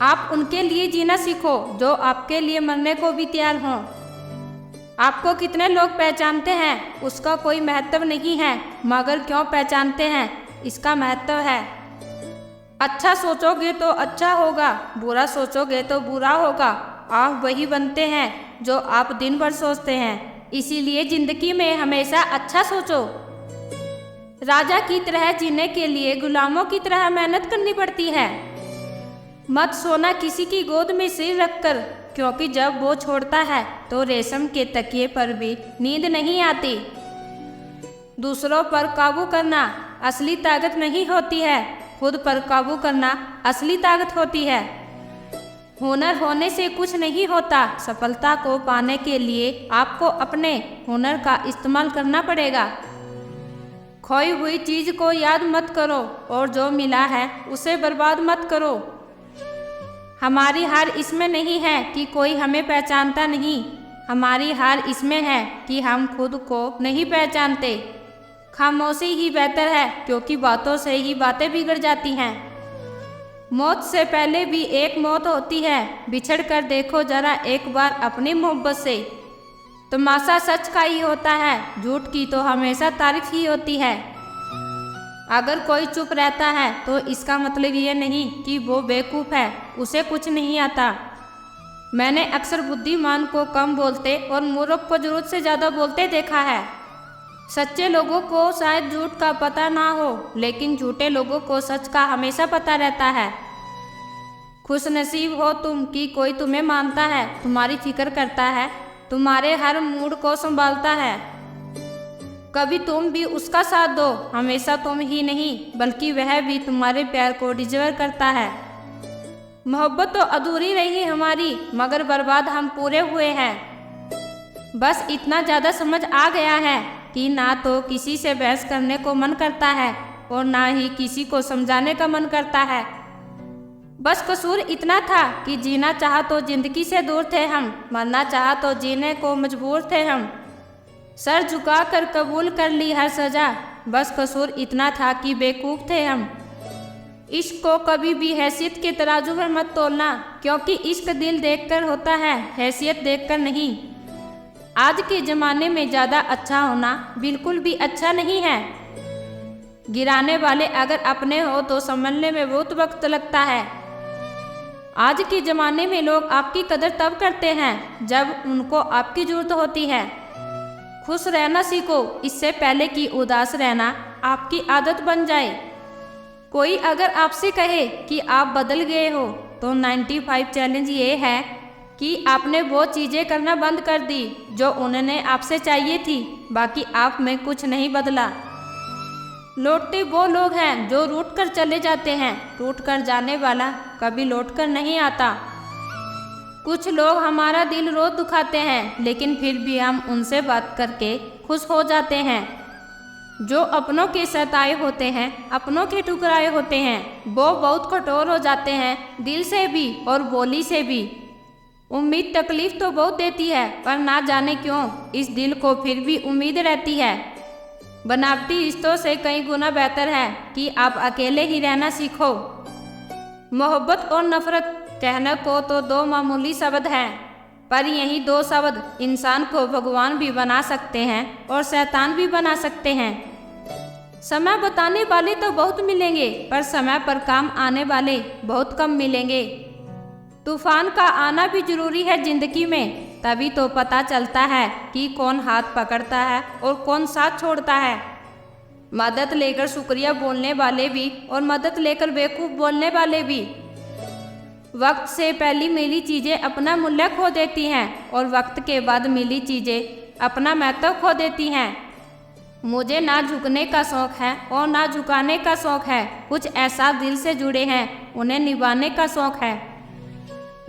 आप उनके लिए जीना सीखो जो आपके लिए मरने को भी तैयार हों। आपको कितने लोग पहचानते हैं उसका कोई महत्व नहीं है, मगर क्यों पहचानते हैं इसका महत्व है। अच्छा सोचोगे तो अच्छा होगा, बुरा सोचोगे तो बुरा होगा। आप वही बनते हैं जो आप दिन भर सोचते हैं, इसीलिए जिंदगी में हमेशा अच्छा सोचो। राजा की तरह जीने के लिए गुलामों की तरह मेहनत करनी पड़ती है। मत सोना किसी की गोद में सिर रखकर, क्योंकि जब वो छोड़ता है तो रेशम के तकिए पर भी नींद नहीं आती। दूसरों पर काबू करना असली ताकत नहीं होती है, खुद पर काबू करना असली ताकत होती है। हुनर होने से कुछ नहीं होता, सफलता को पाने के लिए आपको अपने हुनर का इस्तेमाल करना पड़ेगा। खोई हुई चीज को याद मत करो और जो मिला है उसे बर्बाद मत करो। हमारी हार इसमें नहीं है कि कोई हमें पहचानता नहीं, हमारी हार इसमें है कि हम खुद को नहीं पहचानते। खामोशी ही बेहतर है, क्योंकि बातों से ही बातें बिगड़ जाती हैं। मौत से पहले भी एक मौत होती है, बिछड़ कर देखो जरा एक बार अपनी मोहब्बत से। तमाशा सच का ही होता है, झूठ की तो हमेशा तारीफ ही होती है। अगर कोई चुप रहता है तो इसका मतलब ये नहीं कि वो बेवकूफ़ है, उसे कुछ नहीं आता। मैंने अक्सर बुद्धिमान को कम बोलते और मूर्ख को जरूरत से ज़्यादा बोलते देखा है। सच्चे लोगों को शायद झूठ का पता ना हो, लेकिन झूठे लोगों को सच का हमेशा पता रहता है। खुशनसीब हो तुम कि कोई तुम्हें मानता है, तुम्हारी फिक्र करता है, तुम्हारे हर मूड को संभालता है। कभी तुम भी उसका साथ दो, हमेशा तुम ही नहीं बल्कि वह भी तुम्हारे प्यार को डिजर्व करता है। मोहब्बत तो अधूरी रही हमारी, मगर बर्बाद हम पूरे हुए हैं। बस इतना ज़्यादा समझ आ गया है कि ना तो किसी से बहस करने को मन करता है और ना ही किसी को समझाने का मन करता है। बस कसूर इतना था कि जीना चाहा तो जिंदगी से दूर थे हम, मरना चाहा तो जीने को मजबूर थे हम। सर झुका कर कबूल कर ली हर सजा, बस कसूर इतना था कि बेवकूफ़ थे हम। इश्क को कभी भी हैसियत के तराजू में मत तोलना, क्योंकि इश्क दिल देखकर होता है, हैसियत देखकर नहीं। आज के ज़माने में ज़्यादा अच्छा होना बिल्कुल भी अच्छा नहीं है। गिराने वाले अगर अपने हो तो संभलने में बहुत वक्त लगता है। आज के ज़माने में लोग आपकी कदर तब करते हैं जब उनको आपकी ज़रूरत होती है। खुश रहना सीखो, इससे पहले कि उदास रहना आपकी आदत बन जाए। कोई अगर आपसे कहे कि आप बदल गए हो तो 95 चैलेंज ये है कि आपने वो चीज़ें करना बंद कर दी जो उन्होंने आपसे चाहिए थी, बाकी आप में कुछ नहीं बदला। लौटते वो लोग हैं जो रूठ कर चले जाते हैं, टूट कर जाने वाला कभी लौट कर नहीं आता। कुछ लोग हमारा दिल रोज दुखाते हैं, लेकिन फिर भी हम उनसे बात करके खुश हो जाते हैं। जो अपनों के सताए होते हैं, अपनों के ठुकराए होते हैं, वो बहुत कठोर हो जाते हैं, दिल से भी और बोली से भी। उम्मीद तकलीफ तो बहुत देती है, पर ना जाने क्यों इस दिल को फिर भी उम्मीद रहती है। बनावटी रिश्तों से कई गुना बेहतर है कि आप अकेले ही रहना सीखो। मोहब्बत और नफरत कहने को तो दो मामूली शब्द हैं, पर यही दो शब्द इंसान को भगवान भी बना सकते हैं और शैतान भी बना सकते हैं। समय बताने वाले तो बहुत मिलेंगे, पर समय पर काम आने वाले बहुत कम मिलेंगे। तूफान का आना भी जरूरी है जिंदगी में, तभी तो पता चलता है कि कौन हाथ पकड़ता है और कौन साथ छोड़ता है। मदद लेकर शुक्रिया बोलने वाले भी और मदद लेकर बेवकूफ़ बोलने वाले भी। वक्त से पहले मिली चीज़ें अपना मूल्य खो देती हैं और वक्त के बाद मिली चीज़ें अपना महत्व खो देती हैं। मुझे ना झुकने का शौक़ है और ना झुकाने का शौक़ है, कुछ ऐसा दिल से जुड़े हैं उन्हें निभाने का शौक़ है।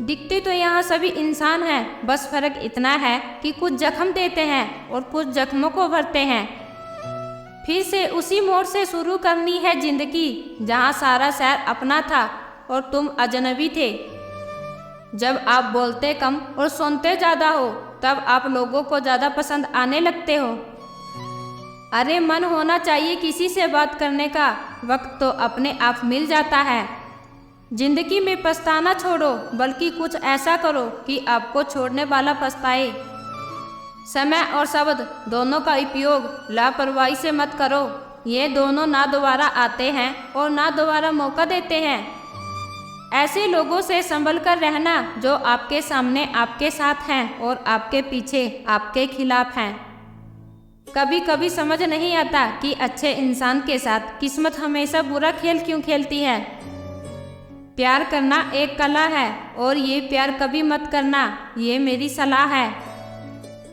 दिखते तो यहाँ सभी इंसान हैं, बस फ़र्क इतना है कि कुछ जख्म देते हैं और कुछ जख्मों को भरते हैं। फिर से उसी मोड़ से शुरू करनी है ज़िंदगी, जहाँ सारा शहर अपना था और तुम अजनबी थे। जब आप बोलते कम और सुनते ज़्यादा हो, तब आप लोगों को ज़्यादा पसंद आने लगते हो। अरे मन होना चाहिए किसी से बात करने का, वक्त तो अपने आप मिल जाता है। जिंदगी में पछताना छोड़ो, बल्कि कुछ ऐसा करो कि आपको छोड़ने वाला पछताए। समय और शब्द दोनों का उपयोग लापरवाही से मत करो। ये दोनों ना दोबारा आते हैं और ना दोबारा मौका देते हैं। ऐसे लोगों से संभल कर रहना जो आपके सामने आपके साथ हैं और आपके पीछे आपके खिलाफ हैं। कभी कभी समझ नहीं आता कि अच्छे इंसान के साथ किस्मत हमेशा बुरा खेल क्यों खेलती है। प्यार करना एक कला है और ये प्यार कभी मत करना, ये मेरी सलाह है।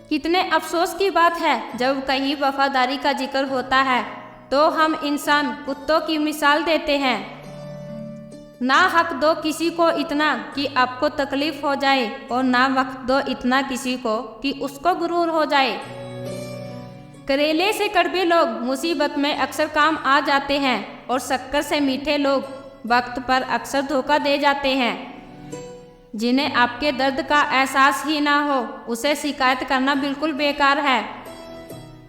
कितने अफसोस की बात है जब कहीं वफादारी का जिक्र होता है तो हम इंसान कुत्तों की मिसाल देते हैं। ना हक दो किसी को इतना कि आपको तकलीफ हो जाए और ना वक्त दो इतना किसी को कि उसको गुरूर हो जाए। करेले से कड़वे लोग मुसीबत में अक्सर काम आ जाते हैं और शक्कर से मीठे लोग वक्त पर अक्सर धोखा दे जाते हैं। जिन्हें आपके दर्द का एहसास ही ना हो उसे शिकायत करना बिल्कुल बेकार है।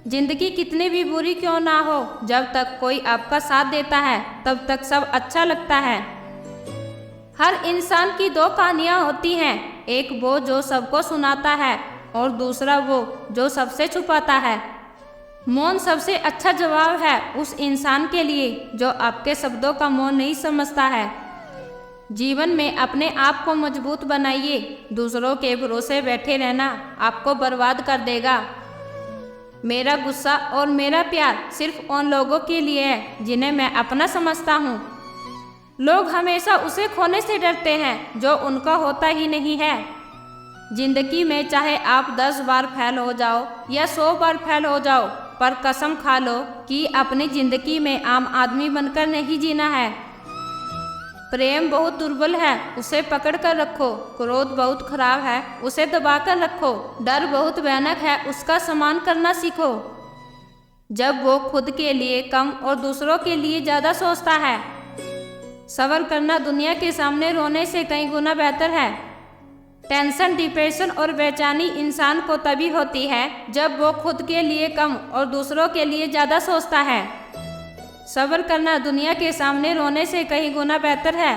जिंदगी कितनी भी बुरी क्यों ना हो, जब तक कोई आपका साथ देता है तब तक सब अच्छा लगता है। हर इंसान की दो कहानियाँ होती हैं, एक वो जो सबको सुनाता है और दूसरा वो जो सबसे छुपाता है। मौन सबसे अच्छा जवाब है उस इंसान के लिए जो आपके शब्दों का मौन नहीं समझता है। जीवन में अपने आप को मजबूत बनाइए। दूसरों के भरोसे बैठे रहना आपको बर्बाद कर देगा। मेरा गुस्सा और मेरा प्यार सिर्फ उन लोगों के लिए है जिन्हें मैं अपना समझता हूँ। लोग हमेशा उसे खोने से डरते हैं जो उनका होता ही नहीं है। जिंदगी में चाहे आप 10 बार फेल हो जाओ या 100 बार फेल हो जाओ, पर कसम खा लो कि अपनी जिंदगी में आम आदमी बनकर नहीं जीना है। प्रेम बहुत दुर्बल है, उसे पकड़ कर रखो। क्रोध बहुत खराब है, उसे दबा कर रखो। डर बहुत भयानक है, उसका सम्मान करना सीखो। जब वो खुद के लिए कम और दूसरों के लिए ज़्यादा सोचता है। सब्र करना दुनिया के सामने रोने से कई गुना बेहतर है। टेंशन, डिप्रेशन और बेचैनी इंसान को तभी होती है जब वो खुद के लिए कम और दूसरों के लिए ज़्यादा सोचता है। सब्र करना दुनिया के सामने रोने से कई गुना बेहतर है।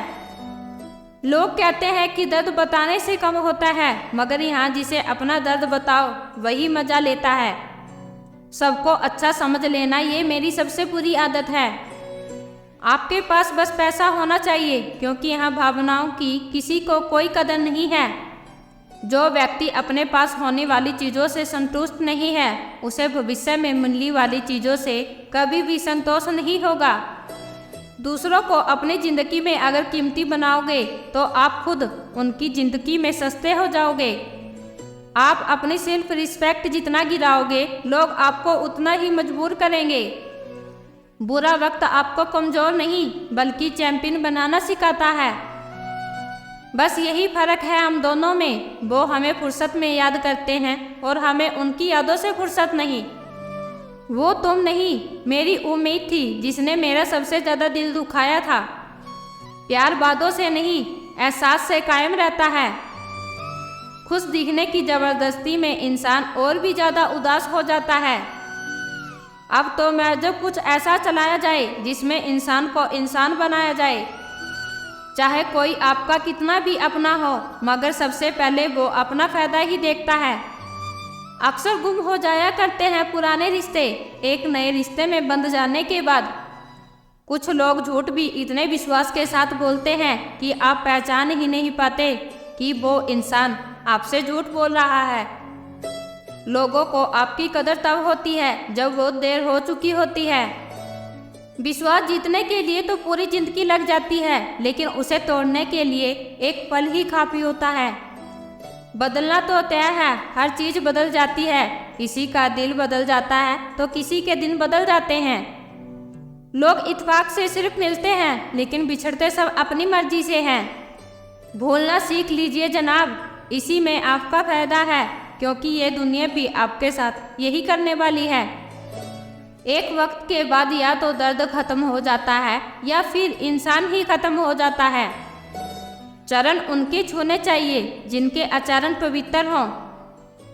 लोग कहते हैं कि दर्द बताने से कम होता है, मगर यहाँ जिसे अपना दर्द बताओ वही मजा लेता है। सबको अच्छा समझ लेना ये मेरी सबसे बुरी आदत है। आपके पास बस पैसा होना चाहिए, क्योंकि यहाँ भावनाओं की किसी को कोई कदर नहीं है। जो व्यक्ति अपने पास होने वाली चीज़ों से संतुष्ट नहीं है उसे भविष्य में मिलने वाली चीज़ों से कभी भी संतोष नहीं होगा। दूसरों को अपनी ज़िंदगी में अगर कीमती बनाओगे तो आप खुद उनकी ज़िंदगी में सस्ते हो जाओगे। आप अपनी सेल्फ रिस्पेक्ट जितना गिराओगे लोग आपको उतना ही मजबूर करेंगे। बुरा वक्त आपको कमज़ोर नहीं बल्कि चैंपियन बनाना सिखाता है। बस यही फर्क है हम दोनों में। वो हमें फुर्सत में याद करते हैं और हमें उनकी यादों से फुर्सत नहीं। वो तुम नहीं, मेरी उम्मीद थी जिसने मेरा सबसे ज़्यादा दिल दुखाया था। प्यार बातों से नहीं, एहसास से कायम रहता है। खुश दिखने की ज़बरदस्ती में इंसान और भी ज़्यादा उदास हो जाता है। अब तो मैं जब कुछ ऐसा चलाया जाए जिसमें इंसान को इंसान बनाया जाए। चाहे कोई आपका कितना भी अपना हो, मगर सबसे पहले वो अपना फ़ायदा ही देखता है। अक्सर गुम हो जाया करते हैं पुराने रिश्ते एक नए रिश्ते में बंध जाने के बाद। कुछ लोग झूठ भी इतने विश्वास के साथ बोलते हैं कि आप पहचान ही नहीं पाते कि वो इंसान आपसे झूठ बोल रहा है। लोगों को आपकी कदर तब होती है जब बहुत देर हो चुकी होती है। विश्वास जीतने के लिए तो पूरी जिंदगी लग जाती है, लेकिन उसे तोड़ने के लिए एक पल ही काफ़ी होता है। बदलना तो तय है, हर चीज़ बदल जाती है। किसी का दिल बदल जाता है तो किसी के दिन बदल जाते हैं। लोग इत्तेफाक से सिर्फ मिलते हैं, लेकिन बिछड़ते सब अपनी मर्जी से हैं। भूलना सीख लीजिए जनाब, इसी में आपका फ़ायदा है, क्योंकि ये दुनिया भी आपके साथ यही करने वाली है। एक वक्त के बाद या तो दर्द खत्म हो जाता है या फिर इंसान ही खत्म हो जाता है। चरण उनके छूने चाहिए जिनके आचरण पवित्र हों।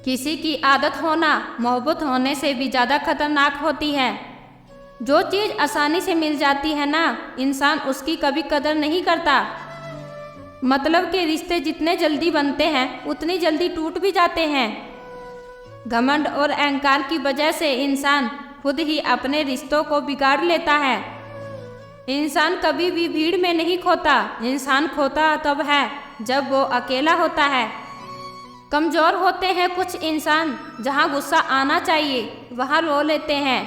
किसी की आदत होना मोहब्बत होने से भी ज़्यादा खतरनाक होती है। जो चीज़ आसानी से मिल जाती है ना, इंसान उसकी कभी कदर नहीं करता। मतलब के रिश्ते जितने जल्दी बनते हैं उतनी जल्दी टूट भी जाते हैं। घमंड और अहंकार की वजह से इंसान खुद ही अपने रिश्तों को बिगाड़ लेता है। इंसान कभी भी भीड़ में नहीं खोता, इंसान खोता तब है जब वो अकेला होता है। कमज़ोर होते हैं कुछ इंसान, जहाँ गुस्सा आना चाहिए वहाँ रो लेते हैं।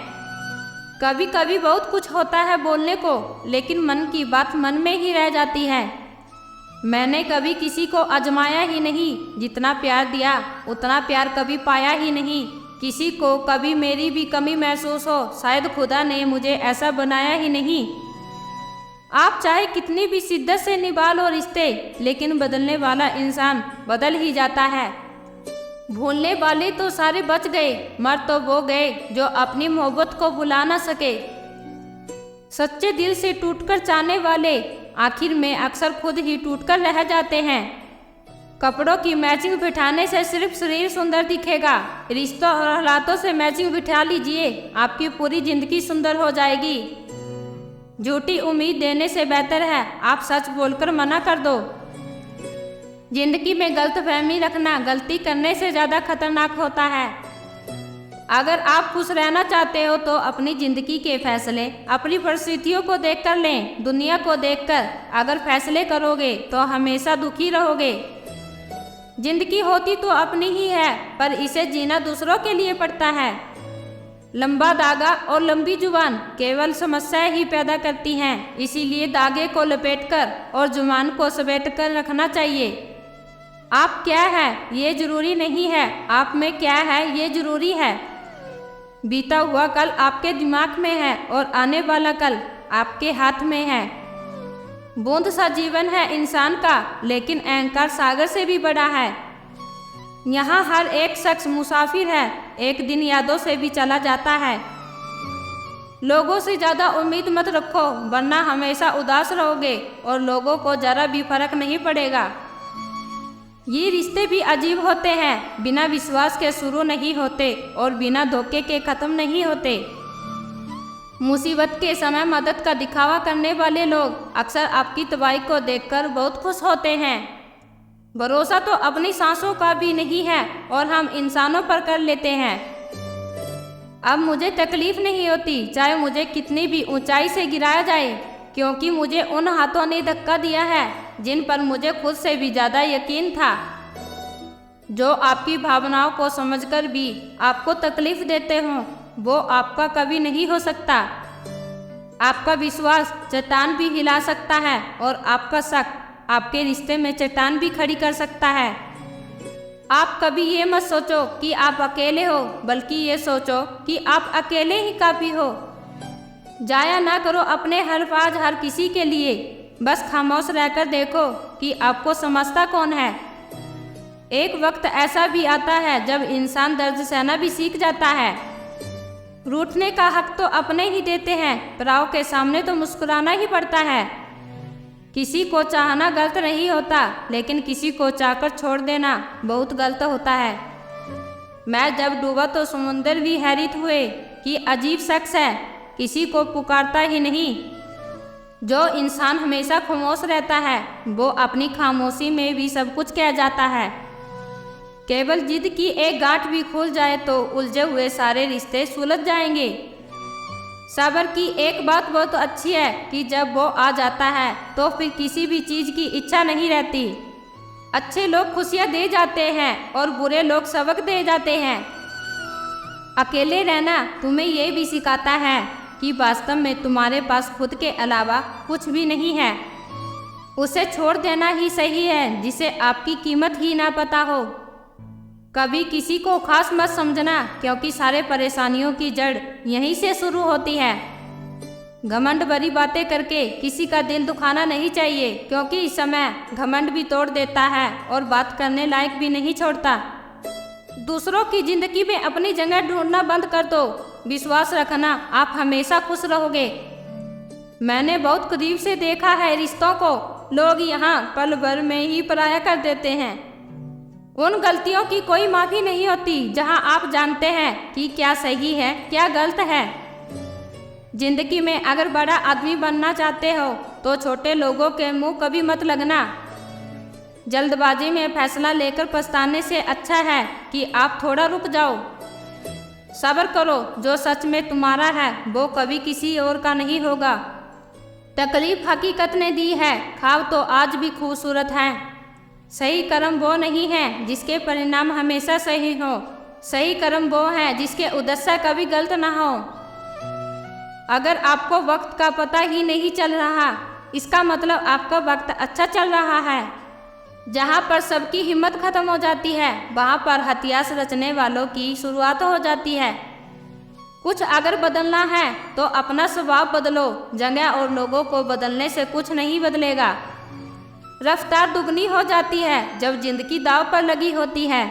कभी कभी बहुत कुछ होता है बोलने को, लेकिन मन की बात मन में ही रह जाती है। मैंने कभी किसी को आजमाया ही नहीं, जितना प्यार दिया उतना प्यार कभी पाया ही नहीं। किसी को कभी मेरी भी कमी महसूस हो, शायद खुदा ने मुझे ऐसा बनाया ही नहीं। आप चाहे कितनी भी शिद्दत से निभा लो रिश्ते, लेकिन बदलने वाला इंसान बदल ही जाता है। भूलने वाले तो सारे बच गए, मर तो वो गए जो अपनी मोहब्बत को भुला ना सके। सच्चे दिल से टूटकर चाहने वाले आखिर में अक्सर खुद ही टूटकर रह जाते हैं। कपड़ों की मैचिंग बिठाने से सिर्फ शरीर सुंदर दिखेगा, रिश्तों और हालातों से मैचिंग बिठा लीजिए, आपकी पूरी जिंदगी सुंदर हो जाएगी। झूठी उम्मीद देने से बेहतर है आप सच बोलकर मना कर दो। जिंदगी में गलतफहमी रखना गलती करने से ज़्यादा खतरनाक होता है। अगर आप खुश रहना चाहते हो तो अपनी ज़िंदगी के फैसले अपनी परिस्थितियों को देखकर लें, दुनिया को देखकर अगर फैसले करोगे तो हमेशा दुखी रहोगे। जिंदगी होती तो अपनी ही है, पर इसे जीना दूसरों के लिए पड़ता है। लंबा धागा और लंबी जुबान केवल समस्याएं ही पैदा करती हैं, इसीलिए धागे को लपेटकर और जुबान को समेट कर रखना चाहिए। आप क्या है ये जरूरी नहीं है, आप में क्या है ये जरूरी है। बीता हुआ कल आपके दिमाग में है और आने वाला कल आपके हाथ में है। बूंद सा जीवन है इंसान का, लेकिन अहंकार सागर से भी बड़ा है। यहाँ हर एक शख्स मुसाफिर है, एक दिन यादों से भी चला जाता है। लोगों से ज़्यादा उम्मीद मत रखो, वरना हमेशा उदास रहोगे और लोगों को ज़रा भी फर्क नहीं पड़ेगा। ये रिश्ते भी अजीब होते हैं, बिना विश्वास के शुरू नहीं होते और बिना धोखे के ख़त्म नहीं होते। मुसीबत के समय मदद का दिखावा करने वाले लोग अक्सर आपकी तबाही को देखकर बहुत खुश होते हैं। भरोसा तो अपनी सांसों का भी नहीं है और हम इंसानों पर कर लेते हैं। अब मुझे तकलीफ नहीं होती चाहे मुझे कितनी भी ऊंचाई से गिराया जाए, क्योंकि मुझे उन हाथों ने धक्का दिया है जिन पर मुझे खुद से भी ज़्यादा यकीन था। जो आपकी भावनाओं को समझकर भी आपको तकलीफ देते हों, वो आपका कभी नहीं हो सकता। आपका विश्वास चट्टान भी हिला सकता है और आपका शक आपके रिश्ते में चट्टान भी खड़ी कर सकता है। आप कभी ये मत सोचो कि आप अकेले हो, बल्कि ये सोचो कि आप अकेले ही काफ़ी हो। जाया ना करो अपने अल्फाज हर किसी के लिए, बस खामोश रहकर देखो कि आपको समझता कौन है। एक वक्त ऐसा भी आता है जब इंसान दर्द सहना भी सीख जाता है। रूठने का हक तो अपने ही देते हैं, पराओं के सामने तो मुस्कुराना ही पड़ता है। किसी को चाहना गलत नहीं होता, लेकिन किसी को चाहकर छोड़ देना बहुत गलत होता है। मैं जब डूबा तो समुंदर भी हैरान हुए कि अजीब शख्स है, किसी को पुकारता ही नहीं। जो इंसान हमेशा खामोश रहता है वो अपनी खामोशी में भी सब कुछ कह जाता है। केवल जिद की एक गांठ भी खुल जाए तो उलझे हुए सारे रिश्ते सुलझ जाएंगे। सब्र की एक बात बहुत अच्छी है कि जब वो आ जाता है तो फिर किसी भी चीज़ की इच्छा नहीं रहती। अच्छे लोग खुशियाँ दे जाते हैं और बुरे लोग सबक दे जाते हैं। अकेले रहना तुम्हें ये भी सिखाता है कि वास्तव में तुम्हारे पास खुद के अलावा कुछ भी नहीं है। उसे छोड़ देना ही सही है जिसे आपकी कीमत ही ना पता हो। कभी किसी को खास मत समझना, क्योंकि सारे परेशानियों की जड़ यहीं से शुरू होती है। घमंड भरी बातें करके किसी का दिल दुखाना नहीं चाहिए, क्योंकि इस समय घमंड भी तोड़ देता है और बात करने लायक भी नहीं छोड़ता। दूसरों की जिंदगी में अपनी जगह ढूंढना बंद कर दो, विश्वास रखना आप हमेशा खुश रहोगे। मैंने बहुत करीब से देखा है रिश्तों को, लोग यहाँ पल भर में ही पराया कर देते हैं। उन गलतियों की कोई माफ़ी नहीं होती जहाँ आप जानते हैं कि क्या सही है क्या गलत है। जिंदगी में अगर बड़ा आदमी बनना चाहते हो तो छोटे लोगों के मुंह कभी मत लगना। जल्दबाजी में फैसला लेकर पछताने से अच्छा है कि आप थोड़ा रुक जाओ। सब्र करो, जो सच में तुम्हारा है वो कभी किसी और का नहीं होगा। तकलीफ हकीकत ने दी है, ख्वाब तो आज भी खूबसूरत हैं। सही कर्म वो नहीं है जिसके परिणाम हमेशा सही हो, सही कर्म वो है जिसके उद्देश्य कभी गलत ना हो। अगर आपको वक्त का पता ही नहीं चल रहा, इसका मतलब आपका वक्त अच्छा चल रहा है। जहाँ पर सबकी हिम्मत खत्म हो जाती है, वहाँ पर इतिहास रचने वालों की शुरुआत हो जाती है। कुछ अगर बदलना है तो अपना स्वभाव बदलो, जगह और लोगों को बदलने से कुछ नहीं बदलेगा। रफ्तार दुगनी हो जाती है जब जिंदगी दांव पर लगी होती है।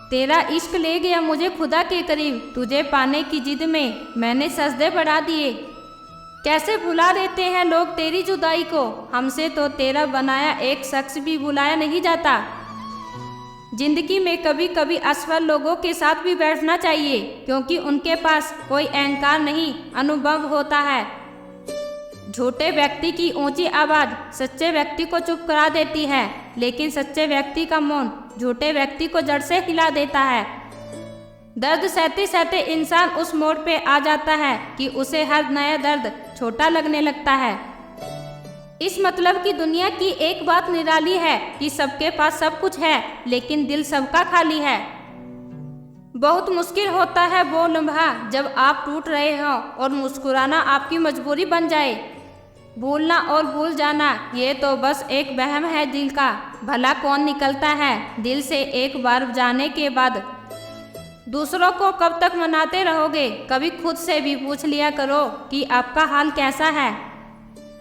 तेरा इश्क ले गया मुझे खुदा के करीब, तुझे पाने की जिद में मैंने सजदे बढ़ा दिए। कैसे भुला देते हैं लोग तेरी जुदाई को, हमसे तो तेरा बनाया एक शख्स भी भुलाया नहीं जाता। जिंदगी में कभी कभी असफल लोगों के साथ भी बैठना चाहिए, क्योंकि उनके पास कोई अहंकार नहीं, अनुभव होता है। झूठे व्यक्ति की ऊंची आवाज़ सच्चे व्यक्ति को चुप करा देती है, लेकिन सच्चे व्यक्ति का मौन झूठे व्यक्ति को जड़ से हिला देता है। दर्द सहते सहते इंसान उस मोड़ पे आ जाता है कि उसे हर नया दर्द छोटा लगने लगता है। इस मतलब की दुनिया की एक बात निराली है कि सबके पास सब कुछ है, लेकिन दिल सबका खाली है। बहुत मुश्किल होता है वो लम्हा जब आप टूट रहे हो और मुस्कुराना आपकी मजबूरी बन जाए। भूलना और भूल जाना ये तो बस एक वहम है दिल का, भला कौन निकलता है दिल से एक बार जाने के बाद। दूसरों को कब तक मनाते रहोगे, कभी खुद से भी पूछ लिया करो कि आपका हाल कैसा है।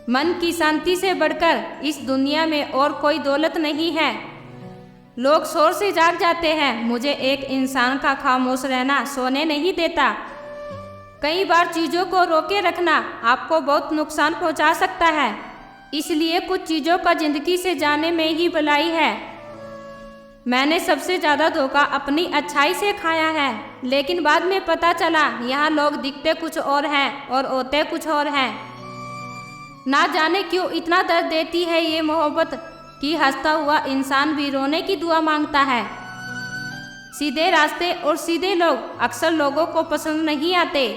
मन की शांति से बढ़कर इस दुनिया में और कोई दौलत नहीं है। लोग शोर से जाग जाते हैं, मुझे एक इंसान का खामोश रहना सोने नहीं देता। कई बार चीज़ों को रोके रखना आपको बहुत नुकसान पहुंचा सकता है, इसलिए कुछ चीज़ों का जिंदगी से जाने में ही भलाई है। मैंने सबसे ज़्यादा धोखा अपनी अच्छाई से खाया है, लेकिन बाद में पता चला यहाँ लोग दिखते कुछ और हैं और होते कुछ और हैं। ना जाने क्यों इतना दर्द देती है ये मोहब्बत कि हंसता हुआ इंसान भी रोने की दुआ मांगता है। सीधे रास्ते और सीधे लोग अक्सर लोगों को पसंद नहीं आते।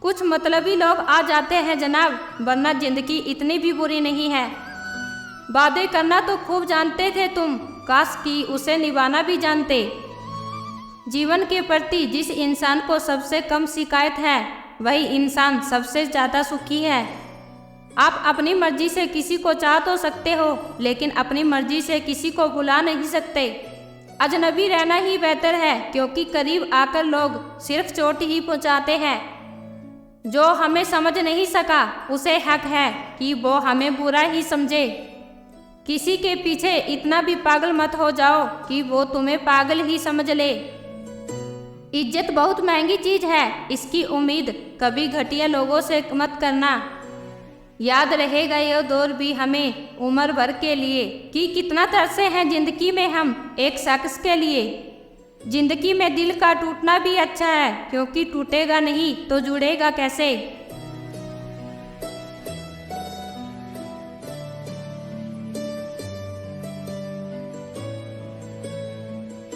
कुछ मतलबी लोग आ जाते हैं जनाब, वरना जिंदगी इतनी भी बुरी नहीं है। वादे करना तो खूब जानते थे तुम, काश कि उसे निभाना भी जानते। जीवन के प्रति जिस इंसान को सबसे कम शिकायत है, वही इंसान सबसे ज़्यादा सुखी है। आप अपनी मर्जी से किसी को चाह तो सकते हो, लेकिन अपनी मर्जी से किसी को भुला नहीं सकते। अजनबी रहना ही बेहतर है, क्योंकि करीब आकर लोग सिर्फ चोट ही पहुंचाते हैं। जो हमें समझ नहीं सका उसे हक है कि वो हमें बुरा ही समझे। किसी के पीछे इतना भी पागल मत हो जाओ कि वो तुम्हें पागल ही समझ ले। इज्जत बहुत महंगी चीज है, इसकी उम्मीद कभी घटिया लोगों से मत करना। याद रहेगा ये दौर भी हमें उम्र भर के लिए कि कितना तरसे हैं जिंदगी में हम एक शख्स के लिए। जिंदगी में दिल का टूटना भी अच्छा है, क्योंकि टूटेगा नहीं तो जुड़ेगा कैसे।